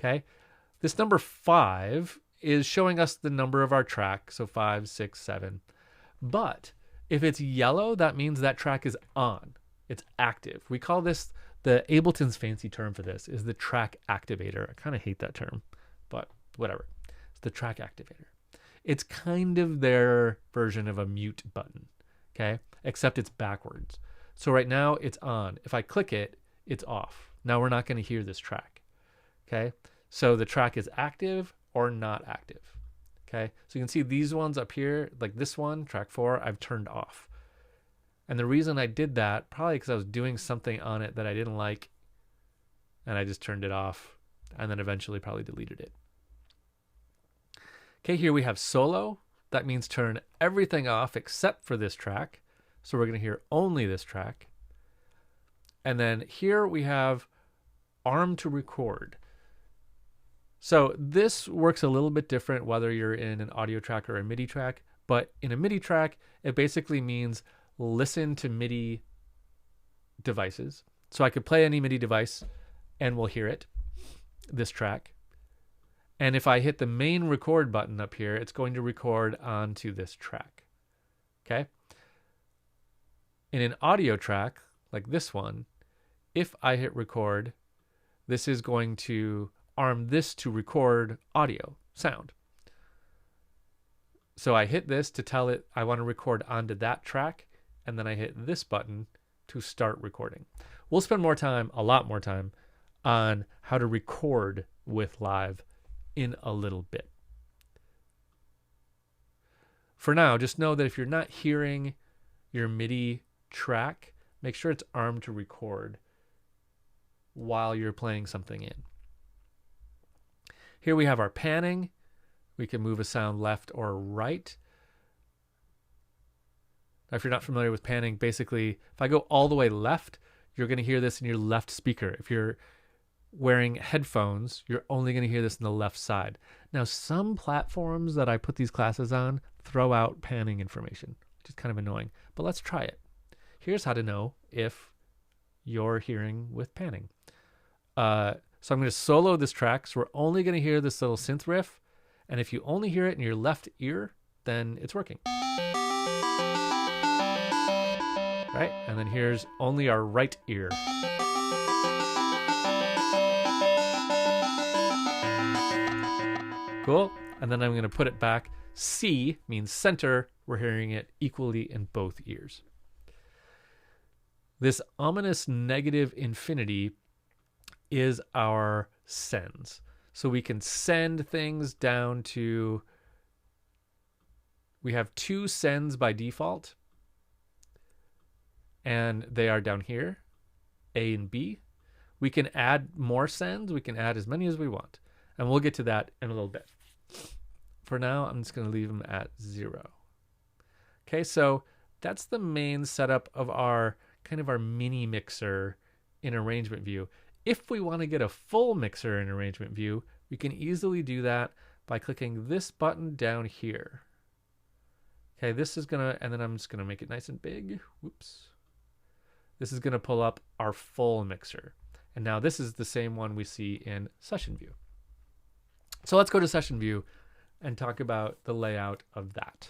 Okay. This number 5 is showing us the number of our track. So 5, 6, 7. But if it's yellow, that means that track is on. It's active. We call this, the Ableton's fancy term for this is the track activator. I kind of hate that term, but whatever. It's the track activator. It's kind of their version of a mute button, okay? Except it's backwards. So right now it's on. If I click it, it's off. Now we're not going to hear this track, okay? So the track is active or not active, okay? So you can see these ones up here, like this one, track 4, I've turned off. And the reason I did that, probably because I was doing something on it that I didn't like, and I just turned it off, and then eventually probably deleted it. Okay, here we have solo. That means turn everything off except for this track. So we're going to hear only this track. And then here we have arm to record. So this works a little bit different whether you're in an audio track or a MIDI track. But in a MIDI track, it basically means listen to MIDI devices. So I could play any MIDI device and we'll hear it, this track. And if I hit the main record button up here, it's going to record onto this track. Okay? In an audio track, like this one, if I hit record, this is going to arm this to record audio, sound. So I hit this to tell it I want to record onto that track, and then I hit this button to start recording. We'll spend more time, a lot more time, on how to record with Live in a little bit. For now, just know that if you're not hearing your MIDI track, make sure it's armed to record while you're playing something in. Here we have our panning. We can move a sound left or right. Now, if you're not familiar with panning, basically, if I go all the way left, you're going to hear this in your left speaker. If you're wearing headphones, you're only going to hear this in the left side. Now, some platforms that I put these classes on throw out panning information, which is kind of annoying, but let's try it. Here's how to know if you're hearing with panning. So I'm going to solo this track. So we're only going to hear this little synth riff. And if you only hear it in your left ear, then it's working. Right? And then here's only our right ear. Cool. And then I'm going to put it back. C means center. We're hearing it equally in both ears. This ominous negative infinity is our sends. So we can send things down to, we have 2 sends by default. And they are down here, A and B. We can add more sends. We can add as many as we want. And we'll get to that in a little bit. For now, I'm just going to leave them at 0. Okay, so that's the main setup of our kind of our mini mixer in arrangement view. If we want to get a full mixer in arrangement view, we can easily do that by clicking this button down here. Okay, this is going to, and then I'm just going to make it nice and big. Whoops. This is going to pull up our full mixer. And now this is the same one we see in session view. So let's go to session view and talk about the layout of that.